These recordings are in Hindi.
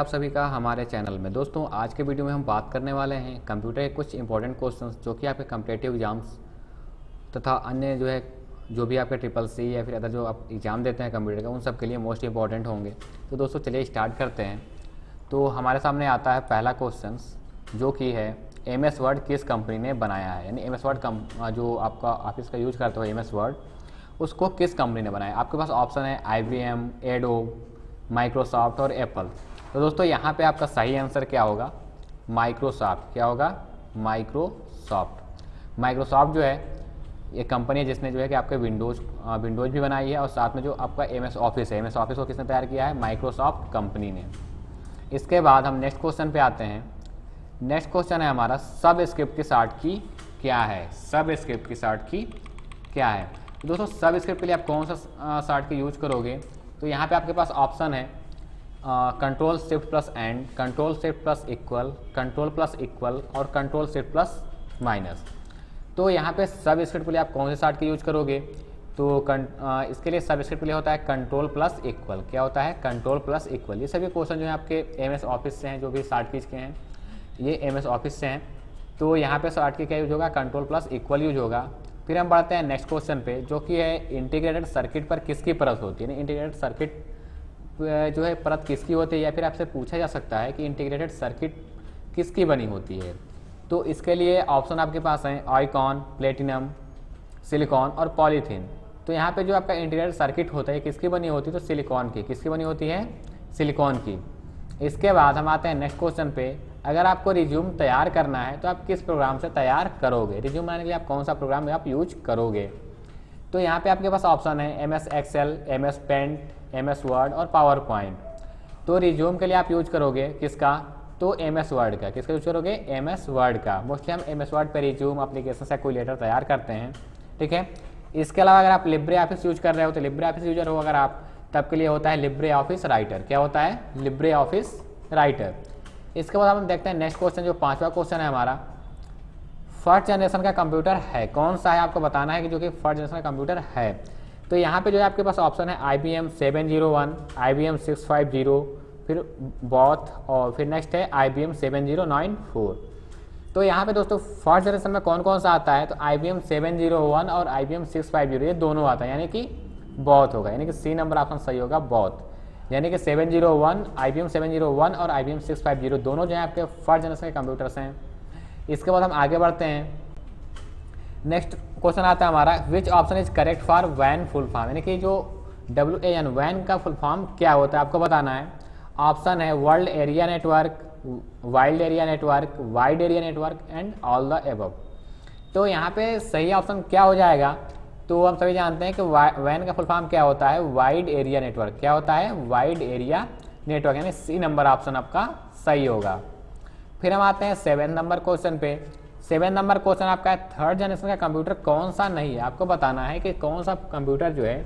आप सभी का हमारे चैनल में। दोस्तों आज के वीडियो में हम बात करने वाले हैं कंप्यूटर के कुछ इंपॉर्टेंट क्वेश्चंस जो कि आपके कॉम्पिटिटिव एग्जाम्स तथा अन्य जो भी आपके ट्रिपल सी या फिर अदर जो आप एग्ज़ाम देते हैं कंप्यूटर का, उन सब के लिए मोस्ट इंपॉर्टेंट होंगे। तो दोस्तों चलिए स्टार्ट करते हैं। तो हमारे सामने आता है पहला क्वेश्चन जो कि है MS वर्ड किस कंपनी ने बनाया है। यानी MS वर्ड जो आपका आप इसका यूज करते हो MS वर्ड, उसको किस कंपनी ने बनाया। आपके पास ऑप्शन है IBM, एडोब, माइक्रोसॉफ्ट और एप्पल। तो दोस्तों यहाँ पे आपका सही आंसर क्या होगा, माइक्रोसॉफ्ट। क्या होगा, माइक्रोसॉफ्ट। माइक्रोसॉफ्ट जो है ये कंपनी है जिसने जो है कि आपके विंडोज़ भी बनाई है और साथ में जो आपका MS ऑफिस है, MS ऑफिस को किसने तैयार किया है, माइक्रोसॉफ्ट कंपनी ने। इसके बाद हम नेक्स्ट क्वेश्चन पे आते हैं। नेक्स्ट क्वेश्चन है हमारा सब स्क्रिप्ट की शॉर्ट की क्या है। सब स्क्रिप्ट की शॉर्ट की क्या है। तो दोस्तों सब स्क्रिप्ट के लिए आप कौन सा शॉर्ट की यूज करोगे, तो यहाँ पे आपके पास ऑप्शन है control shift plus and, control shift plus equal, control plus equal और कंट्रोल शिफ्ट प्लस माइनस। तो यहाँ पे सब स्क्रिप्ट के लिए आप कौन से शॉर्ट की यूज करोगे, तो इसके लिए सब स्क्रिप्ट के लिए होता है कंट्रोल प्लस इक्वल। क्या होता है, कंट्रोल प्लस इक्वल। ये सभी क्वेश्चन जो है आपके MS ऑफिस से हैं, जो भी शॉर्ट कीज के हैं ये MS ऑफिस से हैं। तो यहाँ पे शॉर्ट की क्या यूज होगा, कंट्रोल प्लस इक्वल यूज होगा। फिर हम बढ़ते हैं नेक्स्ट क्वेश्चन पे जो कि है इंटीग्रेटेड सर्किट पर किसकी परत होती है। इंटीग्रेटेड सर्किट जो है परत किसकी होती है, या फिर आपसे पूछा जा सकता है कि इंटीग्रेटेड सर्किट किसकी बनी होती है। तो इसके लिए ऑप्शन आपके पास हैं आइकॉन, प्लेटिनम, सिलिकॉन और पॉलीथीन। तो यहाँ पे जो आपका इंटीग्रेटेड सर्किट होता है किसकी बनी होती है, तो सिलिकॉन की। किसकी बनी होती है, सिलिकॉन की। इसके बाद हम आते हैं नेक्स्ट क्वेश्चन पे। अगर आपको रिज्यूम तैयार करना है तो आप किस प्रोग्राम से तैयार करोगे। रिज्यूम बनाने के लिए आप कौन सा प्रोग्राम आप यूज करोगे। तो यहाँ पे आपके पास ऑप्शन है MS Excel, MS Paint, MS Word और पावर पॉइंट। तो रिज्यूम के लिए आप यूज करोगे किसका, तो MS वर्ड का। किसका यूज करोगे, MS वर्ड का। मोस्टली हम MS वर्ड पर रिज्यूम, एप्लीकेशन से कोई लेटर तैयार करते हैं, ठीक है। इसके अलावा अगर आप लिब्रे ऑफिस यूज कर रहे हो तो लिब्रे ऑफिस यूजर हो अगर आप, तब के लिए होता है लिब्रे ऑफिस राइटर। क्या होता है, लिब्रे ऑफिस राइटर। इसके बाद हम देखते हैं नेक्स्ट क्वेश्चन जो पांचवा क्वेश्चन है हमारा, फर्स्ट जनरेशन का कंप्यूटर है कौन सा है, आपको बताना है कि जो कि फर्स्ट जनरेशन का कंप्यूटर है। तो यहाँ पे जो है आपके पास ऑप्शन है IBM 701, IBM 650, फिर बॉथ और फिर नेक्स्ट है IBM 7094। तो यहाँ पे दोस्तों फर्स्ट जनरेशन में कौन कौन सा आता है, तो IBM 701 और IBM 650 ये दोनों आता है, यानी कि बॉथ होगा। यानी कि C नंबर ऑप्शन सही होगा, बॉथ। यानी कि 701, IBM 701 और IBM 650 दोनों जो है आपके फर्स्ट जनरेशन के कंप्यूटर्स हैं। इसके बाद हम आगे बढ़ते हैं। नेक्स्ट क्वेश्चन आता है हमारा which option is correct for वैन फुल फॉर्म। यानी कि जो WAN वैन का फुल फॉर्म क्या होता है आपको बताना है। ऑप्शन है world area network, wild area network, wide area network and all the above. तो यहाँ पे सही ऑप्शन क्या हो जाएगा, तो हम सभी जानते हैं कि वैन का फुल फॉर्म क्या होता है, वाइड एरिया नेटवर्क। क्या होता है, वाइड एरिया नेटवर्क। यानी C नंबर ऑप्शन आपका सही होगा। फिर हम आते हैं 7 नंबर क्वेश्चन पे। 7 नंबर क्वेश्चन आपका है थर्ड जनरेशन का कंप्यूटर कौन सा नहीं है। आपको बताना है कि कौन सा कंप्यूटर जो है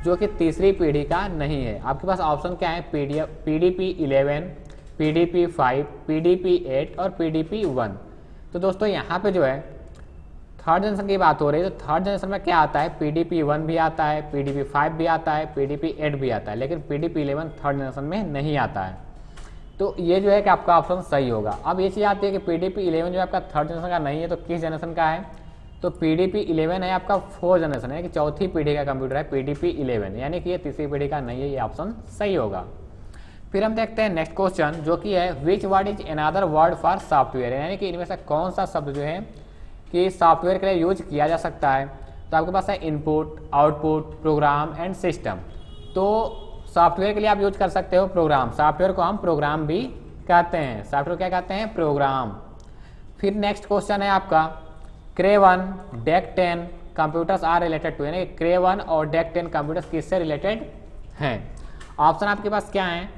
जो कि तीसरी पीढ़ी का नहीं है। आपके पास ऑप्शन क्या है, PDP 11, PDP 5, PDP 8 और PDP 1। तो दोस्तों यहाँ पे जो है थर्ड जनरेशन की बात हो रही है, तो थर्ड जनरेशन में क्या आता है, PDP 1 भी आता है, PDP 5 भी आता है, PDP 8 भी आता है, लेकिन PDP 11 थर्ड जनरेशन में नहीं आता है। तो ये जो है कि आपका ऑप्शन सही होगा। अब ये चीज़ आती है कि PDP 11 जो है आपका थर्ड जनरेशन का नहीं है, तो किस जनरेशन का है, तो PDP 11 है आपका फोर्थ जनरेशन है, कि चौथी पीढ़ी का कंप्यूटर है PDP 11, यानी कि ये तीसरी पीढ़ी का नहीं है। ये ऑप्शन सही होगा। फिर हम देखते हैं नेक्स्ट क्वेश्चन जो कि है which word is another word for software. यानी कि इनमें से कौन सा शब्द जो है कि सॉफ्टवेयर के लिए यूज किया जा सकता है। तो आपके पास है input, output, program and system. तो सॉफ्टवेयर के लिए आप यूज कर सकते हो प्रोग्राम। सॉफ्टवेयर को हम प्रोग्राम भी कहते हैं। सॉफ्टवेयर क्या कहते हैं, प्रोग्राम। फिर नेक्स्ट क्वेश्चन है आपका Cray 1, DEC 10 computers are related to. यानी Cray 1 और DEC 10 कंप्यूटर्स किससे रिलेटेड हैं। ऑप्शन आपके पास क्या है,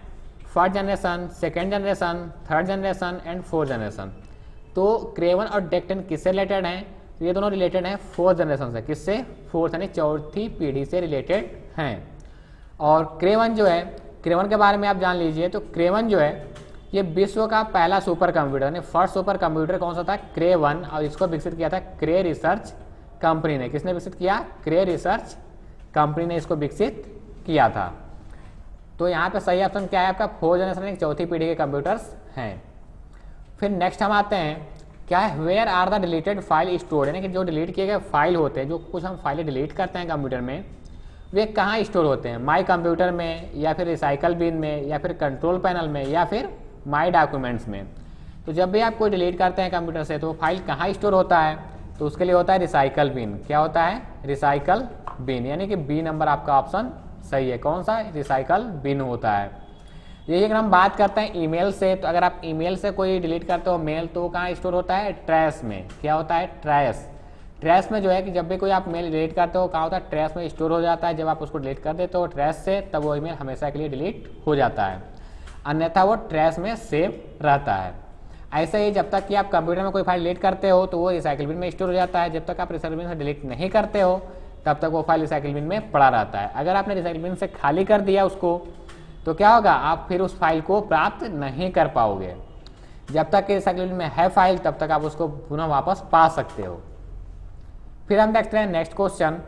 first generation, second generation, third generation and fourth generation. तो Cray 1 और DEC 10 किससे रिलेटेड हैं, तो ये दोनों रिलेटेड हैं फोर्थ जनरेशन से। किससे, फोर्थ यानी चौथी पीढ़ी से रिलेटेड हैं। और Cray 1 जो है, Cray 1 के बारे में आप जान लीजिए। तो Cray 1 जो है ये विश्व का पहला सुपर कंप्यूटर, यानी फर्स्ट सुपर कंप्यूटर कौन सा था, Cray 1, और इसको विकसित किया था Cray रिसर्च कंपनी ने। किसने विकसित किया, Cray रिसर्च कंपनी ने इसको विकसित किया था। तो यहाँ पे सही ऑप्शन क्या है आपका, 4th जनरेशन यानी चौथी पीढ़ी के कंप्यूटर्स हैं। फिर नेक्स्ट हम आते हैं, क्या है, where are the deleted file store, यानी कि जो डिलीट किए गए फाइल होते हैं, जो कुछ हम फाइलें डिलीट करते हैं कंप्यूटर में, वे कहाँ स्टोर होते हैं, माई कंप्यूटर में या फिर रिसाइकल बिन में या फिर कंट्रोल पैनल में या फिर माई डॉक्यूमेंट्स में। तो जब भी आप कोई डिलीट करते हैं कंप्यूटर से तो फाइल कहाँ स्टोर होता है, तो उसके लिए होता है रिसाइकल बिन। क्या होता है, रिसाइकल बिन, यानी कि बी नंबर आपका ऑप्शन सही है। कौन सा, रिसाइकल बिन होता है। यही अगर हम बात करते हैं ईमेल से, तो अगर आप ईमेल से कोई डिलीट करते हो मेल, तो वो कहाँ स्टोर होता है, ट्रैश में। क्या होता है, ट्रैश। ट्रैश में जो है कि जब भी कोई आप मेल डिलीट करते हो कहाँ होता है, ट्रैश में स्टोर हो जाता है। जब आप उसको डिलीट कर देते हो ट्रैश से, तब वो ईमेल हमेशा के लिए डिलीट हो जाता है, अन्यथा वो ट्रैश में सेव रहता है। ऐसे ही जब तक कि आप कंप्यूटर में कोई फाइल डिलीट करते हो तो वो रिसाइकिल बिन में स्टोर हो जाता है। जब तक आप रिसाइकिल बिन से डिलीट नहीं करते हो तब तक वो फाइल रिसाइकिल बिन में पड़ा रहता है। अगर आपने रिसाइकिल बिन से खाली कर दिया उसको, तो क्या होगा, आप फिर उस फाइल को प्राप्त नहीं कर पाओगे। जब तक कि रिसाइकिल बिन में है फाइल, तब तक आप उसको पुनः वापस पा सकते हो। फिर हम देखते हैं next question,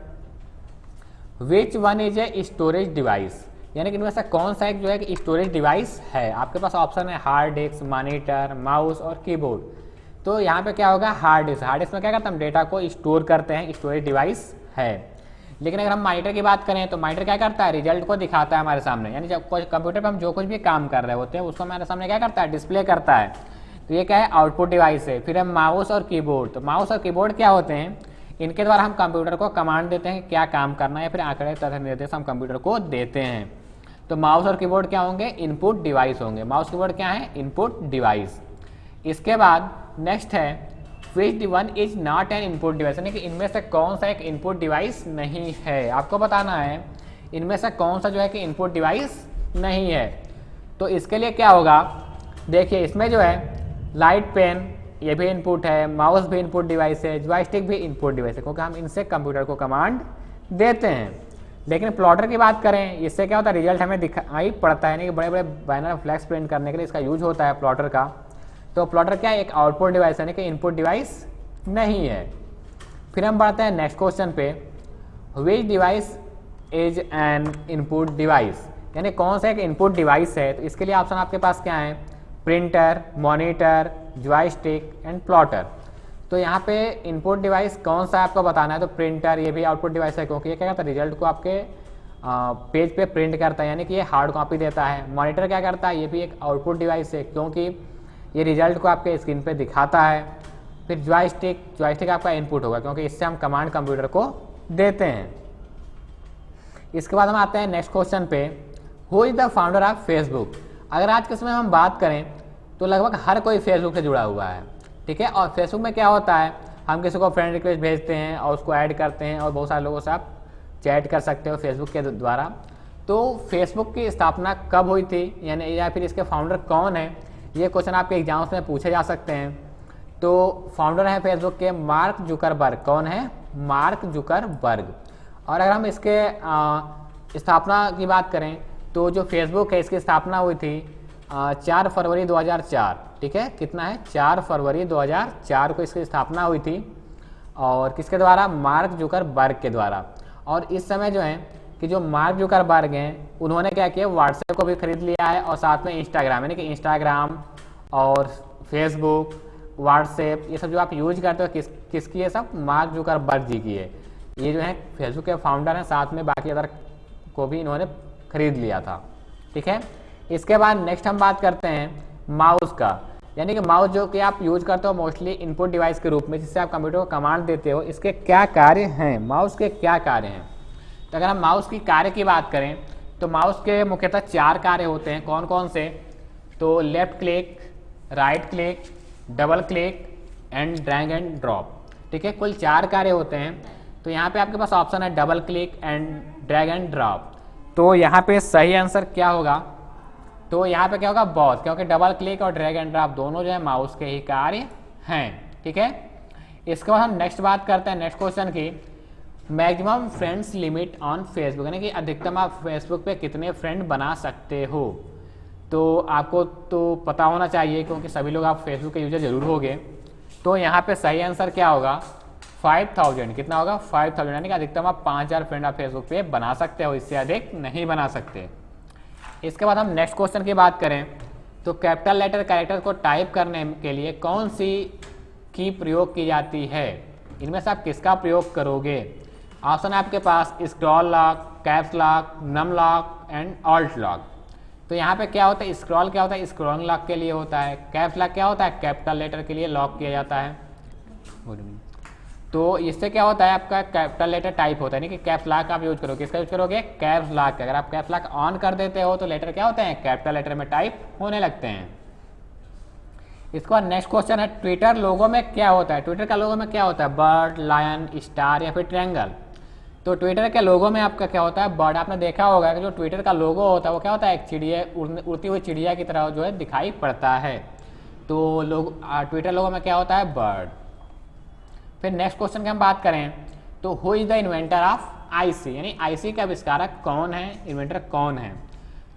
which one is a storage device, यानी कि इनमें से कौन सा एक जो है कि स्टोरेज डिवाइस है। आपके पास ऑप्शन है हार्ड डिस्क, मॉनिटर, माउस और कीबोर्ड। तो यहाँ पे क्या होगा, हार्ड डिस्क। हार्ड डिस्क में क्या करते हैं, हम डेटा को स्टोर करते हैं, स्टोरेज डिवाइस है। लेकिन अगर हम मॉनिटर की बात करें तो मॉनिटर क्या करता है, रिजल्ट को दिखाता है हमारे सामने, यानी जब कोई कंप्यूटर पर हम जो कुछ भी काम कर रहे होते हैं उसको हमारे सामने क्या करता है, डिस्प्ले करता है। तो ये क्या है, आउटपुट डिवाइस है। फिर हम माउस और कीबोर्ड, तो माउस और कीबोर्ड क्या होते हैं, इनके द्वारा हम कंप्यूटर को कमांड देते हैं क्या काम करना है, या फिर आंकड़े तथा निर्देश हम कंप्यूटर को देते हैं। तो माउस और कीबोर्ड क्या होंगे, इनपुट डिवाइस होंगे। माउस कीबोर्ड क्या है, इनपुट डिवाइस। इसके बाद नेक्स्ट है, which one is not an input device, यानी कि इनमें से कौन सा एक इनपुट डिवाइस नहीं है। आपको बताना है इनमें से कौन सा जो है कि इनपुट डिवाइस नहीं है। तो इसके लिए क्या होगा, देखिए इसमें जो है लाइट पेन ये भी इनपुट है, माउस भी इनपुट डिवाइस है, जॉयस्टिक भी इनपुट डिवाइस है, क्योंकि हम इनसे कंप्यूटर को कमांड देते हैं। लेकिन प्लॉटर की बात करें, इससे क्या होता है, रिजल्ट हमें दिखाई पड़ता है, यानी कि बड़े बड़े बैनर फ्लैक्स प्रिंट करने के लिए इसका यूज होता है प्लॉटर का। तो प्लॉटर क्या है, एक आउटपुट डिवाइस है, यानी कि इनपुट डिवाइस नहीं है। फिर हम बढ़ते हैं नेक्स्ट क्वेश्चन पे, विच device is an input device, यानी कौन सा एक इनपुट डिवाइस है। तो इसके लिए ऑप्शन आपके पास क्या है, printer, monitor, joystick and plotter. तो यहाँ पे इनपुट डिवाइस कौन सा है आपको बताना है। तो प्रिंटर ये भी आउटपुट डिवाइस है, क्योंकि ये क्या करता है, रिजल्ट को आपके पेज पे प्रिंट करता है, यानी कि ये हार्ड कॉपी देता है। मॉनिटर क्या करता है, ये भी एक आउटपुट डिवाइस है, क्योंकि ये रिजल्ट को आपके स्क्रीन पे दिखाता है। फिर जॉयस्टिक आपका इनपुट होगा, क्योंकि इससे हम कमांड कंप्यूटर को देते हैं। इसके बाद हम आते हैं नेक्स्ट क्वेश्चन पे, who is the founder of Facebook. अगर आज के समय हम बात करें तो लगभग हर कोई फेसबुक से जुड़ा हुआ है, ठीक है। और फेसबुक में क्या होता है, हम किसी को फ्रेंड रिक्वेस्ट भेजते हैं और उसको ऐड करते हैं, और बहुत सारे लोगों से आप चैट कर सकते हो फेसबुक के द्वारा। तो फेसबुक की स्थापना कब हुई थी, यानी या फिर इसके फाउंडर कौन है, ये क्वेश्चन आपके एग्जाम्स में पूछे जा सकते हैं। तो फाउंडर है फेसबुक के मार्क जुकरबर्ग। कौन है, मार्क जुकरबर्ग। और अगर हम इसके स्थापना की बात करें तो जो फेसबुक है इसकी स्थापना हुई थी 4 फरवरी 2004, ठीक है। कितना है, 4 फरवरी 2004 को इसकी स्थापना हुई थी, और किसके द्वारा, मार्क जुकरबर्ग के द्वारा। और इस समय जो है कि जो मार्क जुकरबर्ग हैं उन्होंने क्या किया, व्हाट्सएप को भी खरीद लिया है, और साथ में इंस्टाग्राम, यानी कि इंस्टाग्राम और फेसबुक, व्हाट्सएप, ये सब जो आप यूज करते हो किसकी है, सब मार्क जुकरबर्ग जी की है। ये जो है फेसबुक के फाउंडर हैं, साथ में बाकी अदर को भी इन्होंने खरीद लिया था, ठीक है। इसके बाद नेक्स्ट हम बात करते हैं माउस का, यानी कि माउस जो कि आप यूज करते हो मोस्टली इनपुट डिवाइस के रूप में, जिससे आप कंप्यूटर को कमांड देते हो। इसके क्या कार्य हैं, माउस के क्या कार्य हैं। तो अगर हम माउस की कार्य की बात करें तो माउस के मुख्यतः 4 कार्य होते हैं। कौन कौन से, तो left click, right click, double click and drag and drop, ठीक है। कुल 4 कार्य होते हैं। तो यहाँ पे आपके पास ऑप्शन है double click and drag and drop. तो यहाँ पे सही आंसर क्या होगा, तो यहाँ पे क्या होगा, बॉथ, क्योंकि डबल क्लिक और ड्रैग एंड ड्रॉप दोनों जो है माउस के ही कार्य हैं, ठीक है। इसके बाद हम नेक्स्ट बात करते हैं नेक्स्ट क्वेश्चन की, maximum friends limit on Facebook, यानी कि अधिकतम आप फेसबुक पे कितने फ्रेंड बना सकते हो। तो आपको तो पता होना चाहिए, क्योंकि सभी लोग आप फेसबुक के यूजर जरूर होंगे। तो यहाँ पे सही आंसर क्या होगा, 5000। कितना होगा, 5000, यानी कि अधिकतम आप 5000 फ्रेंड आप फेसबुक पे बना सकते हो, इससे अधिक नहीं बना सकते। इसके बाद हम नेक्स्ट क्वेश्चन की बात करें तो कैपिटल लेटर कैरेक्टर को टाइप करने के लिए कौन सी की प्रयोग की जाती है, इनमें से आप किसका प्रयोग करोगे। ऑप्शन है आपके पास scroll lock, caps lock, num lock and alt lock. तो यहाँ पे क्या होता है, स्क्रॉल क्या होता है, स्क्रॉलिंग लॉक के लिए होता है। कैप्स लॉक क्या होता है, कैपिटल लेटर के लिए लॉक किया जाता है। तो इससे क्या होता है, आपका कैपिटल लेटर टाइप होता है, नहीं कि कैप्स लॉक आप यूज करोगे, किसका यूज करोगे, कैप्स लॉक। अगर आप कैप्स लॉक ऑन कर देते हो तो लेटर क्या होते हैं, कैपिटल लेटर में टाइप होने लगते हैं। इसके बाद नेक्स्ट क्वेश्चन है ट्विटर लोगो में क्या होता है। ट्विटर का लोगो में क्या होता है, बर्ड, लायन, स्टार या फिर ट्रायंगल। तो ट्विटर के लोगो में आपका क्या होता है, बर्ड। आपने देखा होगा कि जो ट्विटर का लोगो होता है वो क्या होता है, एक चिड़िया, उड़ती हुई चिड़िया की तरह जो है दिखाई पड़ता है। तो लोग ट्विटर लोगो में क्या होता है, बर्ड। फिर नेक्स्ट क्वेश्चन की हम बात करें तो who is the inventor of IC, यानी आईसी का आविष्कारक कौन है, इन्वेंटर कौन है।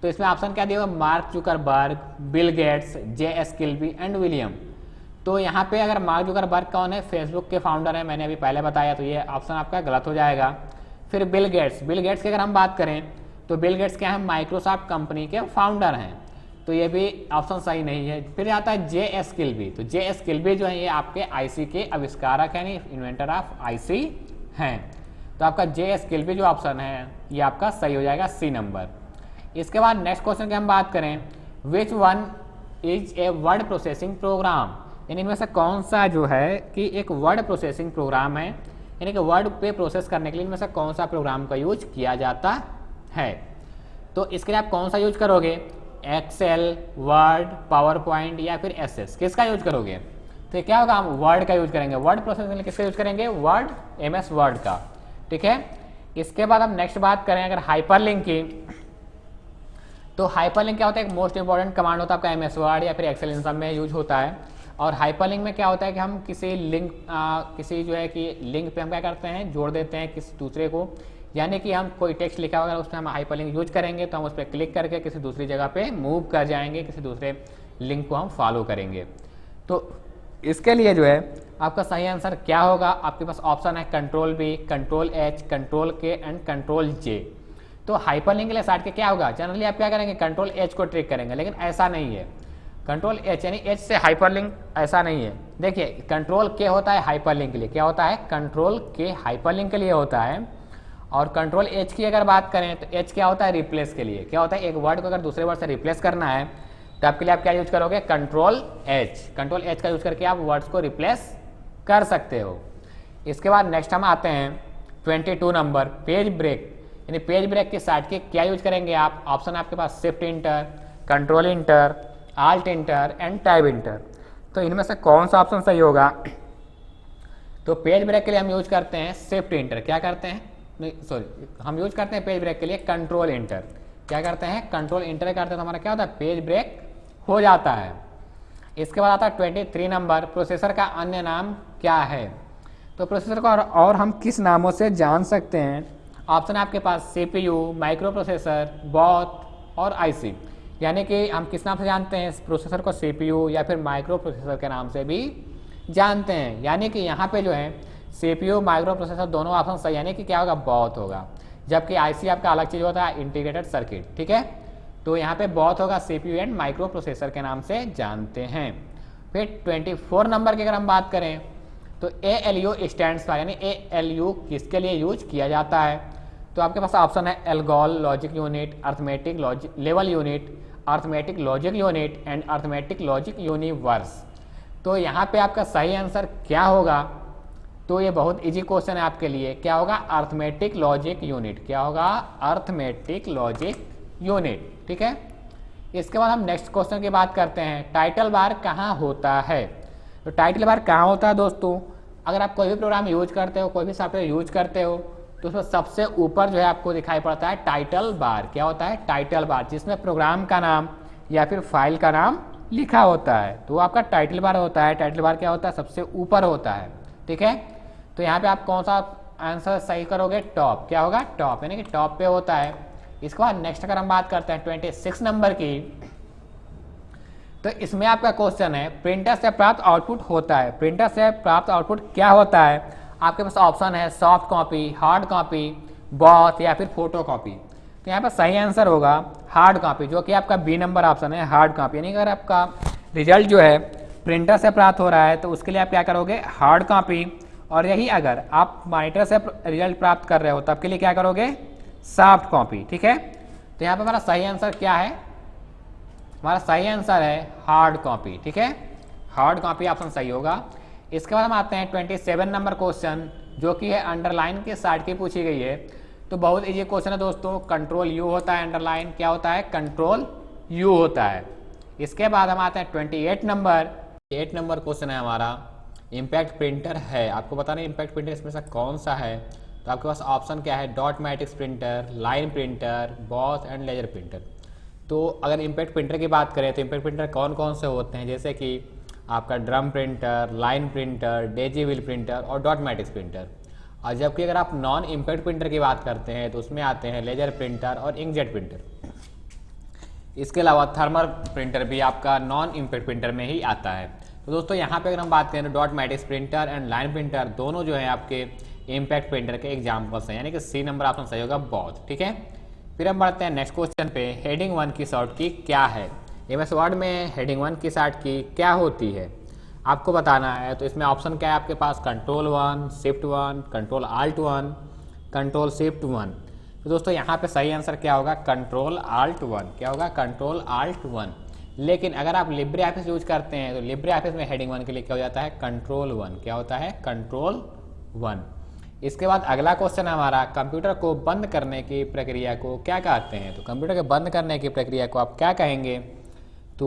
तो इसमें ऑप्शन क्या दिया हुआ, mark Zuckerberg, Bill Gates, JS. Kilby and William. तो यहाँ पे अगर मार्क जुकरबर्ग कौन है, फेसबुक के फाउंडर है, मैंने अभी पहले बताया, तो ये ऑप्शन आपका गलत हो जाएगा। फिर बिल गेट्स, बिल गेट्स की अगर हम बात करें तो बिल गेट्स क्या है, माइक्रोसॉफ्ट कंपनी के फाउंडर हैं, तो ये भी ऑप्शन सही नहीं है। फिर आता है जे.एस. किल्बी, तो जे.एस. किल्बी जो है ये आपके आईसी के आविष्कारक हैं, इन्वेंटर ऑफ आईसी हैं। तो आपका जे.एस. किल्बी जो ऑप्शन है ये आपका सही हो जाएगा, सी नंबर। इसके बाद नेक्स्ट क्वेश्चन की हम बात करें which one is a word processing program, यानी इनमें से कौन सा जो है कि एक वर्ड प्रोसेसिंग प्रोग्राम है, यानी कि वर्ड पे प्रोसेस करने के लिए इनमें से कौन सा प्रोग्राम का यूज किया जाता है। तो इसके लिए आप कौन सा यूज करोगे, एक्सेल, वर्ड, पावर पॉइंट या फिर एसएस, किसका यूज करोगे। तो क्या होगा, हम वर्ड का यूज करेंगे। वर्ड प्रोसेसिंग के लिए किसका यूज करेंगे, वर्ड, एमएस वर्ड का। ठीक है। इसके बाद हम नेक्स्ट बात करें अगर हाइपरलिंक की, तो हाइपरलिंक क्या होता है, एक मोस्ट इंपॉर्टेंट कमांड होता है आपका एमएस वर्ड या फिर एक्सेल, इन सब में यूज होता है। और हाइपरलिंक में क्या होता है कि हम किसी लिंक किसी जो है कि लिंक पे हम क्या करते हैं, जोड़ देते हैं किसी दूसरे को, यानी कि हम कोई टेक्स्ट लिखा होगा उस पर हम हाइपरलिंक यूज करेंगे तो हम उस पर क्लिक करके किसी दूसरी जगह पे मूव कर जाएंगे, किसी दूसरे लिंक को हम फॉलो करेंगे। तो इसके लिए जो है आपका सही आंसर क्या होगा, आपके पास ऑप्शन है control B, control H, control K and control J. तो हाइपरलिंक के लिए साइड के क्या होगा, जनरली आप क्या करेंगे, कंट्रोल एच को ट्रिक करेंगे, लेकिन ऐसा नहीं है। कंट्रोल एच यानी एच से हाइपरलिंक ऐसा नहीं है। देखिए कंट्रोल के होता है हाइपरलिंक के लिए, क्या होता है, कंट्रोल के हाइपरलिंक के लिए होता है। और कंट्रोल एच की अगर बात करें तो एच क्या होता है, रिप्लेस के लिए। क्या होता है, एक वर्ड को अगर दूसरे वर्ड से रिप्लेस करना है तो आपके लिए आप क्या यूज करोगे, कंट्रोल एच। कंट्रोल एच का यूज करके आप वर्ड्स को रिप्लेस कर सकते हो। इसके बाद नेक्स्ट हम आते हैं 22 नंबर, पेज ब्रेक, यानी पेज ब्रेक के साइड के क्या यूज करेंगे आप। ऑप्शन आपके पास shift enter, control enter, alt enter and tab enter. तो इनमें से कौन सा ऑप्शन सही होगा। तो पेज ब्रेक के लिए हम यूज करते हैं शिफ्ट इंटर, क्या करते हैं, नहीं सॉरी, हम यूज करते हैं पेज ब्रेक के लिए कंट्रोल इंटर। क्या करते हैं, कंट्रोल इंटर करते हैं तो हमारा क्या होता है, पेज ब्रेक हो जाता है। इसके बाद आता है 23 नंबर, प्रोसेसर का अन्य नाम क्या है। तो प्रोसेसर को और हम किस नामों से जान सकते हैं। ऑप्शन है आपके पास सीपीयू, माइक्रो प्रोसेसर, बॉथ और आईसी, यानी कि हम किस नाम से जानते हैं प्रोसेसर को, सीपीयू या फिर माइक्रो प्रोसेसर के नाम से भी जानते हैं। यानी कि यहाँ पे जो है सीपीयू, माइक्रो प्रोसेसर दोनों ऑप्शन सही, यानी कि क्या होगा, बॉथ होगा। जबकि आईसी आपका अलग चीज होता है, इंटीग्रेटेड सर्किट। ठीक है, तो यहाँ पे बॉथ होगा, सीपीयू एंड माइक्रो प्रोसेसर के नाम से जानते हैं। फिर 24 नंबर की अगर हम बात करें तो ALU स्टैंड्स फॉर, यानी ALU किसके लिए यूज किया जाता है। तो आपके पास ऑप्शन है ALGOL logic unit, arithmetic logic level unit, arithmetic logic unit and arithmetic logic universe. तो यहाँ पे आपका सही आंसर क्या होगा, तो ये बहुत इजी क्वेश्चन है आपके लिए, क्या होगा, अर्थमेटिक लॉजिक यूनिट। क्या होगा, अर्थमेटिक लॉजिक यूनिट। ठीक है। इसके बाद हम नेक्स्ट क्वेश्चन की बात करते हैं, टाइटल बार कहाँ होता है। तो टाइटल बार कहाँ होता है दोस्तों, अगर आप कोई भी प्रोग्राम यूज करते हो, कोई भी सॉफ्टवेयर यूज करते हो, तो उसमें सबसे ऊपर जो है आपको दिखाई पड़ता है टाइटल बार। क्या होता है, टाइटल बार, जिसमें प्रोग्राम का नाम या फिर फाइल का नाम लिखा होता है, तो आपका टाइटल बार होता है। टाइटल बार क्या होता है, सबसे ऊपर होता है। ठीक है, तो यहाँ पे आप कौन सा आंसर सही करोगे, टॉप। क्या होगा, टॉप, यानी कि टॉप पे होता है। इसके बाद नेक्स्ट अगर हम बात करते हैं 26 नंबर की, तो इसमें आपका क्वेश्चन है प्रिंटर से प्राप्त आउटपुट होता है। प्रिंटर से प्राप्त आउटपुट क्या होता है, आपके पास ऑप्शन है soft copy, hard copy, both या फिर फोटो कॉपी। तो यहाँ पर सही आंसर होगा हार्ड कॉपी, जो कि आपका बी नंबर ऑप्शन है, हार्ड कॉपी। यानी अगर आपका रिजल्ट जो है प्रिंटर से प्राप्त हो रहा है तो उसके लिए आप क्या करोगे, हार्ड कॉपी। और यही अगर आप मॉनिटर से रिजल्ट प्राप्त कर रहे हो तब के लिए क्या करोगे, सॉफ्ट कॉपी। ठीक है, तो यहाँ पर हमारा सही आंसर क्या है, हमारा सही आंसर है हार्ड कॉपी। ठीक है, हार्ड कॉपी ऑप्शन सही होगा। इसके बाद हम आते हैं 27 नंबर क्वेश्चन, जो कि है अंडरलाइन के साइड की पूछी गई है। तो बहुत इजी क्वेश्चन है दोस्तों, कंट्रोल यू होता है, अंडरलाइन क्या होता है, कंट्रोल यू होता है। इसके बाद हम आते हैं 28 नंबर क्वेश्चन है हमारा, इम्पैक्ट प्रिंटर है। आपको बताना है इम्पैक्ट प्रिंटर इसमें से कौन सा है। तो आपके पास ऑप्शन क्या है, dot matrix printer, line printer, both and laser printer. तो अगर इम्पैक्ट प्रिंटर की बात करें तो इम्पैक्ट प्रिंटर कौन कौन से होते हैं, जैसे कि आपका drum printer, line printer, Daisy wheel printer और डॉट मैट्रिक्स प्रिंटर। और जबकि अगर आप नॉन इम्पैक्ट प्रिंटर की बात करते हैं तो उसमें आते हैं लेजर प्रिंटर और इंकजेट प्रिंटर। इसके अलावा थर्मल प्रिंटर भी आपका नॉन इम्पैक्ट प्रिंटर में ही आता है। तो दोस्तों यहाँ पे अगर हम बात करें तो dot matrix printer and line printer दोनों जो है आपके इम्पैक्ट प्रिंटर के एग्जाम्पल्स हैं, यानी कि सी नंबर ऑप्शन सही होगा बॉथ। ठीक है, फिर हम बढ़ते हैं नेक्स्ट क्वेश्चन पे। हेडिंग 1 की शॉर्ट की क्या है, एमएस वर्ड में हेडिंग 1 की शॉर्ट की क्या होती है आपको बताना है। तो इसमें ऑप्शन क्या है आपके पास, control 1, shift 1, control alt 1, control shift 1। तो दोस्तों यहाँ पे सही आंसर क्या होगा, कंट्रोल आल्ट 1। क्या होगा, कंट्रोल आल्ट 1। लेकिन अगर आप लिब्रे ऑफिस यूज करते हैं तो लिब्रे ऑफिस में हेडिंग 1 के लिए क्या हो जाता है, कंट्रोल 1। क्या होता है, कंट्रोल 1। इसके बाद अगला क्वेश्चन हमारा, कंप्यूटर को बंद करने की प्रक्रिया को क्या कहते हैं। तो कंप्यूटर के बंद करने की प्रक्रिया को आप क्या कहेंगे, तो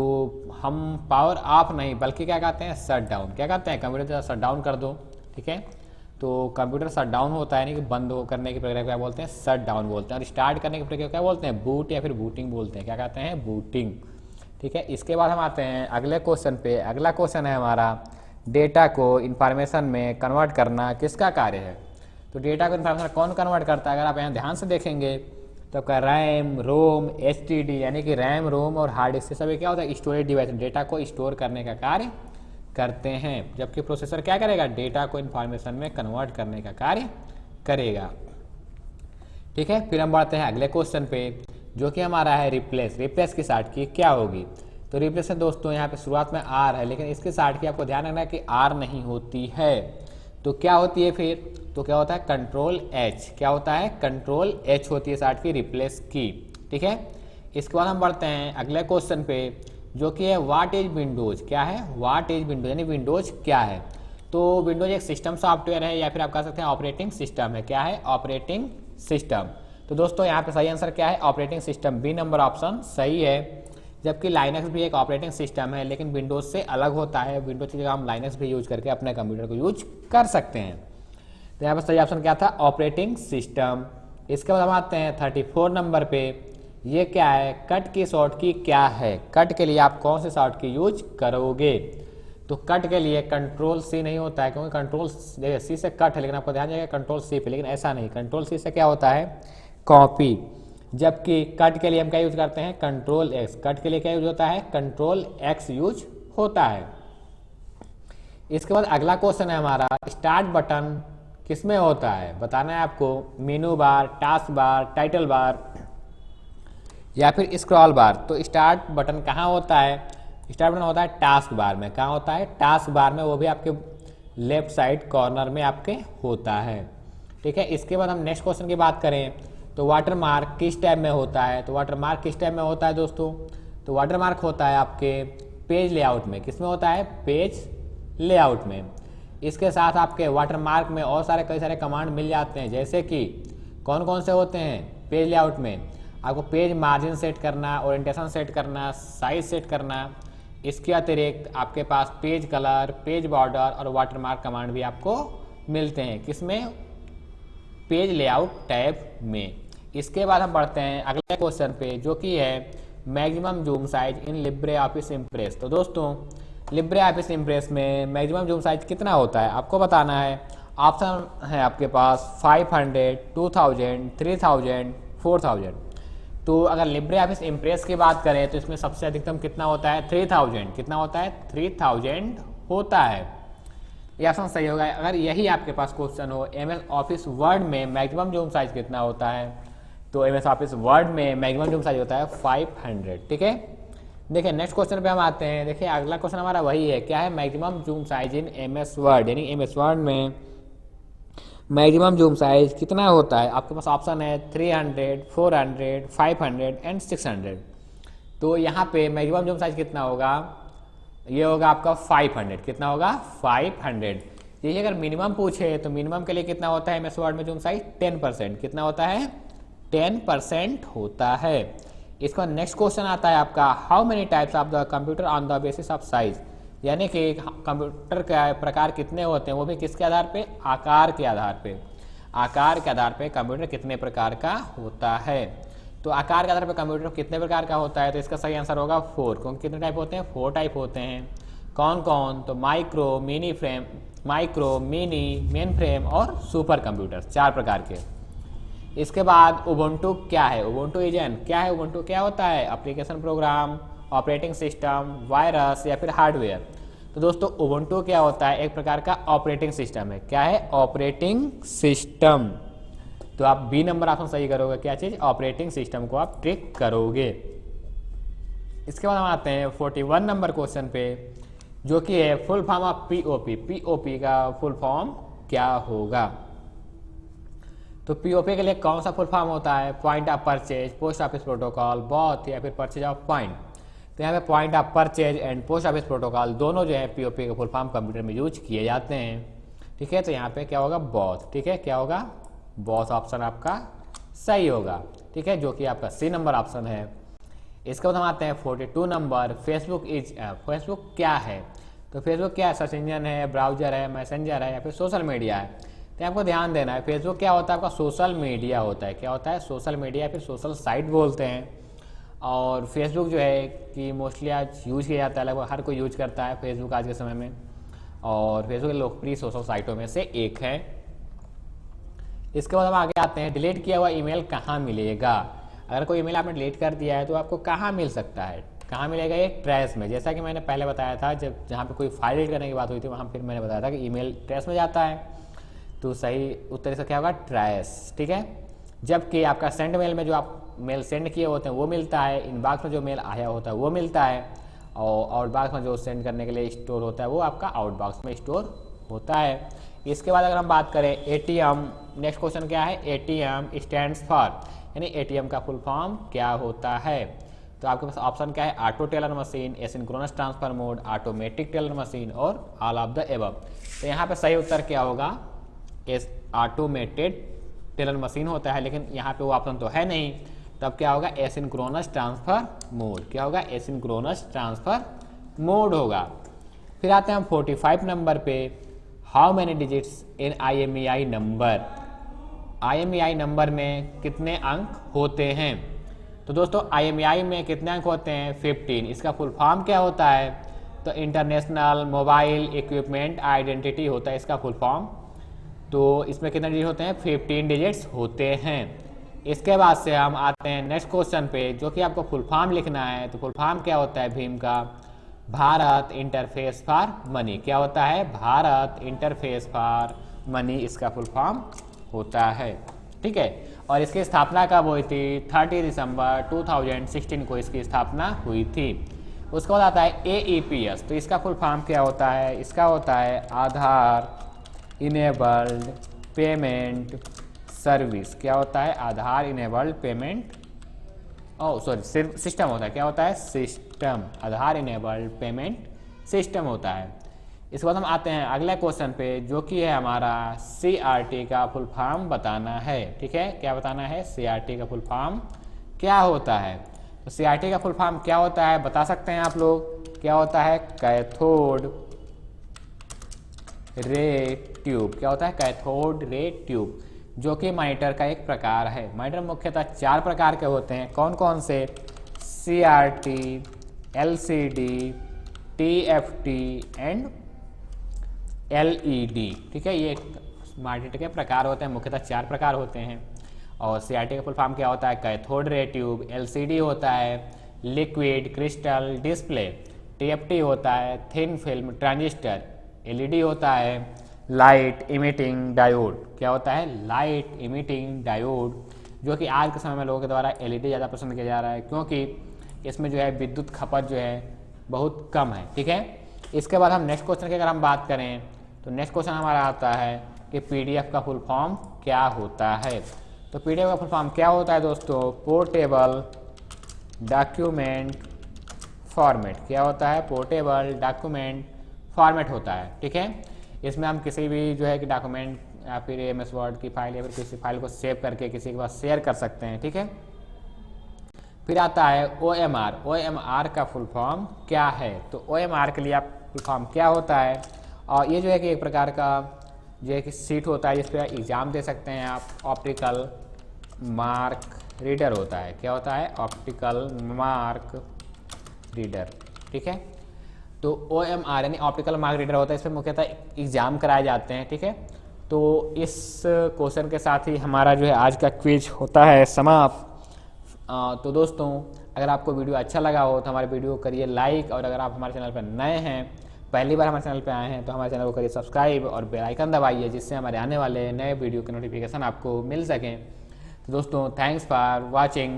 हम पावर ऑफ नहीं बल्कि क्या कहते हैं, शट डाउन। क्या कहते हैं, कंप्यूटर शट डाउन कर दो। ठीक है, तो कंप्यूटर शट डाउन होता है, यानी कि बंद करने की प्रक्रिया क्या बोलते हैं, शट डाउन बोलते हैं। और स्टार्ट करने की प्रक्रिया क्या बोलते हैं, बूट या फिर बूटिंग बोलते हैं। क्या कहते हैं, बूटिंग। ठीक है, इसके बाद हम आते हैं अगले क्वेश्चन पे। अगला क्वेश्चन है हमारा, डेटा को इंफॉर्मेशन में कन्वर्ट करना किसका कार्य है। तो डेटा को इंफॉर्मेशन कौन कन्वर्ट करता है, अगर आप यहाँ ध्यान से देखेंगे तो आपका रैम, रोम, HDD यानी कि रैम, रोम और हार्ड डिस्क सभी क्या होता है, स्टोरेज डिवाइस, डेटा को स्टोर करने का कार्य करते हैं। जबकि प्रोसेसर क्या करेगा, डेटा को इंफॉर्मेशन में कन्वर्ट करने का कार्य करेगा। ठीक है, फिर हम बढ़ते हैं अगले क्वेश्चन पे, जो कि हमारा है रिप्लेस की शॉर्ट की क्या होगी। तो रिप्लेस में दोस्तों यहाँ पे शुरुआत में आर है, लेकिन इसके शॉर्ट की आपको ध्यान रखना है कि आर नहीं होती है, तो क्या होती है फिर, तो क्या होता है, कंट्रोल एच। क्या होता है, कंट्रोल एच होती है शॉर्ट की रिप्लेस की। ठीक है, इसके बाद हम बढ़ते हैं अगले क्वेश्चन पे, जो कि है व्हाट इज विंडोज। क्या है, व्हाट इज विंडोज, यानी विंडोज क्या है। तो विंडोज एक सिस्टम सॉफ्टवेयर है या फिर आप कह सकते हैं ऑपरेटिंग सिस्टम है। क्या है, ऑपरेटिंग सिस्टम। तो दोस्तों यहाँ पे सही आंसर क्या है, operating system, B number option सही है। जबकि लाइनक्स भी एक ऑपरेटिंग सिस्टम है, लेकिन विंडोज से अलग होता है। विंडोज की जगह हम लाइनक्स भी यूज करके अपने कंप्यूटर को यूज कर सकते हैं। तो यहाँ पर सही ऑप्शन क्या था, ऑपरेटिंग सिस्टम। इसके बाद हम आते हैं 34 नंबर पे, ये क्या है, कट की शॉर्ट की क्या है। कट के लिए आप कौन से शॉर्ट की यूज करोगे। तो कट के लिए कंट्रोल सी नहीं होता है, क्योंकि कंट्रोल सी से कट है, लेकिन आपको ध्यान जाएगा कंट्रोल सी पे, लेकिन ऐसा नहीं, कंट्रोल सी से क्या होता है, कॉपी। जबकि कट के लिए हम क्या यूज करते हैं, कंट्रोल एक्स। कट के लिए क्या यूज होता है, कंट्रोल एक्स यूज होता है। इसके बाद अगला क्वेश्चन है हमारा, स्टार्ट बटन किसमें होता है, बताना है आपको, मेनू बार, टास्क बार, टाइटल बार या फिर स्क्रॉल बार। तो स्टार्ट बटन कहाँ होता है, स्टार्ट बटन होता है टास्क बार में। कहाँ होता है, टास्क बार में, वो भी आपके लेफ्ट साइड कॉर्नर में आपके होता है। ठीक है, इसके बाद हम नेक्स्ट क्वेश्चन की बात करें तो वाटर मार्क किस टैब में होता है। तो वाटर मार्क किस टैब में होता है दोस्तों, तो वाटर मार्क होता है आपके पेज लेआउट में। किसमें होता है, पेज लेआउट में। इसके साथ आपके वाटर मार्क में और कई सारे कमांड मिल जाते हैं, जैसे कि कौन कौन से होते हैं, पेज लेआउट में आपको पेज मार्जिन सेट करना, ओरिएंटेशन सेट करना, साइज सेट करना। इसके अतिरिक्त आपके पास पेज कलर, पेज बॉर्डर और वाटर मार्क कमांड भी आपको मिलते हैं। किसमें, पेज लेआउट टैब में। इसके बाद हम बढ़ते हैं अगले क्वेश्चन पे, जो कि है maximum zoom size in Libre office impress. तो दोस्तों लिब्रे ऑफिस इम्प्रेस में मैक्सिमम जूम साइज कितना होता है आपको बताना है। ऑप्शन है आपके पास 500, 2000, 3000, 4000। तो अगर लिब्रे ऑफिस इम्प्रेस की बात करें तो इसमें सबसे अधिकतम कितना होता है, 3000। कितना होता है, 3000 होता है। ये ऑप्शन सही होगा। अगर यही आपके पास क्वेश्चन हो MS ऑफिस वर्ड में मैक्सिमम जूम साइज कितना होता है, तो एमएस ऑफिस वर्ड में मैक्सिमम जूम साइज होता है 500। ठीक है, देखिए नेक्स्ट क्वेश्चन पे हम आते हैं। देखिए अगला क्वेश्चन हमारा वही है, क्या है maximum zoom size in MS word, यानी एमएस वर्ड में मैक्सिमम जूम साइज कितना होता है। आपके पास ऑप्शन है 300, 400, 500 एंड 600। तो यहाँ पे मैक्सिमम जूम साइज कितना होगा, ये होगा आपका 500। कितना होगा 500। यही अगर मिनिमम पूछे तो मिनिमम के लिए कितना होता है एमएस वर्ड में जूम साइज 10%। कितना होता है 10% होता है। इसका नेक्स्ट क्वेश्चन आता है आपका, how many types of the computer on the basis of size, यानी कि कंप्यूटर के प्रकार कितने होते हैं, वो भी किसके आधार पे, आकार के आधार पे। आकार के आधार पे कंप्यूटर कितने प्रकार का होता है। तो आकार के आधार पे कंप्यूटर कितने प्रकार का होता है, तो इसका सही आंसर होगा 4, क्योंकि कितने टाइप होते हैं, 4 टाइप होते हैं। कौन कौन, तो micro, mini frame, micro, mini, main frame और सुपर कंप्यूटर, 4 प्रकार के। इसके बाद उबुंटू क्या है, उबुंटू एजेंट क्या है, उबुंटू क्या होता है, application program, operating system, virus या फिर हार्डवेयर। तो दोस्तों उबुंटू क्या होता है, एक प्रकार का ऑपरेटिंग सिस्टम है। क्या है, ऑपरेटिंग सिस्टम। तो आप बी नंबर ऑप्शन सही करोगे, क्या चीज, ऑपरेटिंग सिस्टम को आप ट्रिक करोगे। इसके बाद हम आते हैं 41 नंबर क्वेश्चन पे, जो कि है full form of POP. POP का फुल फॉर्म क्या होगा। तो पीओपी के लिए कौन सा फुल फॉर्म होता है, point of purchase, post office protocol, both या फिर परचेज ऑफ पॉइंट। तो यहाँ पे point of purchase and post office protocol दोनों जो है पीओपी के फुल फॉर्म कंप्यूटर में यूज किए जाते हैं। ठीक है, तो यहाँ पे क्या होगा, बॉथ। ठीक है, क्या होगा, बॉथ ऑप्शन आपका सही होगा। ठीक है, जो कि आपका सी नंबर ऑप्शन है। इसके बाद हम आते हैं 42 number, Facebook is app. Facebook क्या है, तो फेसबुक क्या है, सर्च इंजन है, ब्राउजर है, मैसेंजर है या फिर सोशल मीडिया है। तो आपको ध्यान देना है, फेसबुक क्या होता है आपका, सोशल मीडिया होता है। क्या होता है, सोशल मीडिया या फिर सोशल साइट बोलते हैं। और फेसबुक जो है कि मोस्टली आज यूज किया जाता है, लगभग हर कोई यूज करता है फेसबुक आज के समय में। और फेसबुक लोकप्रिय सोशल साइटों में से एक है। इसके बाद हम आगे आते हैं, डिलीट किया हुआ ईमेल कहाँ मिलेगा। अगर कोई ईमेल आपने डिलीट कर दिया है तो आपको कहाँ मिल सकता है, कहाँ मिलेगा, ये ट्रैश में। जैसा कि मैंने पहले बताया था, जब जहाँ पे कोई फाइल डिलीट करने की बात हुई थी वहाँ फिर मैंने बताया था कि ईमेल ट्रैश में जाता है। तो सही उत्तर इसका क्या होगा, ट्रैश। ठीक है, जबकि आपका सेंड मेल में जो आप मेल सेंड किए होते हैं वो मिलता है, इनबॉक्स में जो मेल आया होता है वो मिलता है, और आउटबॉक्स में जो सेंड करने के लिए स्टोर होता है वो आपका आउटबॉक्स में स्टोर होता है। इसके बाद अगर हम बात करें एटीएम, नेक्स्ट क्वेश्चन क्या है, एटीएम स्टैंड्स फॉर, यानी एटीएम का फुल फॉर्म क्या होता है। तो आपके पास ऑप्शन क्या है, auto teller machine, asynchronous transfer mode, automatic teller machine और ऑल ऑफ द एबव। तो यहाँ पे सही उत्तर क्या होगा, ऑटोमेटेड टेलर मशीन होता है, लेकिन यहाँ पे वो ऑप्शन तो है नहीं। तब क्या होगा, एसिंक्रोनस ट्रांसफर मोड। क्या होगा, एसिंक्रोनस ट्रांसफर मोड होगा। फिर आते हैं हम 45 नंबर पे, how many digits in IMEI number. IMEI number में कितने अंक होते हैं। तो दोस्तों IMEI में कितने अंक होते हैं, 15। इसका फुल फॉर्म क्या होता है, तो इंटरनेशनल मोबाइल इक्विपमेंट आइडेंटिटी होता है इसका फुल फॉर्म। तो इसमें कितने डिजिट होते हैं, 15 डिजिट्स होते हैं। इसके बाद से हम आते हैं नेक्स्ट क्वेश्चन पे, जो कि आपको फुल फॉर्म लिखना है। तो फुल फॉर्म क्या होता है भीम का, भारत इंटरफेस फॉर मनी। क्या होता है, भारत इंटरफेस फॉर मनी इसका फुल फॉर्म होता है। ठीक है, और इसकी स्थापना कब हुई थी, 30 दिसंबर 2016 को इसकी स्थापना हुई थी। उसके बाद आता है AEPS। तो इसका फुल फॉर्म क्या होता है, इसका होता है आधार इनेबल्ड पेमेंट सर्विस। क्या होता है, आधार इनेबल्ड पेमेंट, सिस्टम होता है। क्या होता है, सिस्टम, आधार इनेबल्ड पेमेंट सिस्टम होता है। इसके बाद हम आते हैं अगले क्वेश्चन पे, जो कि है हमारा CRT का फुल फॉर्म बताना है। ठीक है, क्या बताना है, CRT का फुल फॉर्म क्या होता है। तो CRT का फुल फॉर्म क्या होता है बता सकते हैं आप लोग, क्या होता है, कैथोड रे ट्यूब। क्या होता है, कैथोड रे ट्यूब, जो कि मॉनिटर का एक प्रकार है। मॉनिटर मुख्यतः 4 प्रकार के होते हैं। कौन कौन से, CRT, LCD, TFT and LED। ठीक है, ये मॉनिटर के प्रकार होते हैं, मुख्यतः 4 प्रकार होते हैं। और CRT का फुल फॉर्म क्या होता है, कैथोड रे ट्यूब, LCD होता है लिक्विड क्रिस्टल डिस्प्ले, TFT होता है थिन फिल्म ट्रांजिस्टर, LED होता है लाइट इमिटिंग डायोड। क्या होता है, लाइट इमिटिंग डायोड, जो कि आज के समय में लोगों के द्वारा LED ज़्यादा पसंद किया जा रहा है, क्योंकि इसमें जो है विद्युत खपत जो है बहुत कम है। ठीक है, इसके बाद हम नेक्स्ट क्वेश्चन की अगर हम बात करें तो नेक्स्ट क्वेश्चन हमारा आता है कि PDF का फुल फॉर्म क्या होता है। तो PDF का फुल फॉर्म क्या होता है दोस्तों? Portable document format. क्या होता है? पोर्टेबल डॉक्यूमेंट फॉर्मेट होता है। ठीक है, इसमें हम किसी भी जो है कि डॉक्यूमेंट या फिर MS वर्ड की फाइल या फिर किसी फाइल को सेव करके किसी के पास शेयर कर सकते हैं। ठीक है, फिर आता है OMR। OMR का फुल फॉर्म क्या है? तो OMR के लिए आप फुल फॉर्म क्या होता है? और ये जो है कि एक प्रकार का जो है कि सीट होता है जिस पर एग्ज़ाम दे सकते हैं आप। ऑप्टिकल मार्क रीडर होता है। क्या होता है? Optical mark reader. ठीक है, तो OMR यानी ऑप्टिकल मार्क रीडर होता है, इस पर मुख्यतः एग्ज़ाम कराए जाते हैं। ठीक है, तो इस क्वेश्चन के साथ ही हमारा जो है आज का क्विज होता है समाप्त। तो दोस्तों, अगर आपको वीडियो अच्छा लगा हो तो हमारे वीडियो को करिए लाइक, और अगर आप हमारे चैनल पर नए हैं, पहली बार हमारे चैनल पर आए हैं, तो हमारे चैनल को करिए सब्सक्राइब और बेल आइकन दबाइए, जिससे हमारे आने वाले नए वीडियो के नोटिफिकेशन आपको मिल सकें। तो दोस्तों, थैंक्स फॉर वॉचिंग।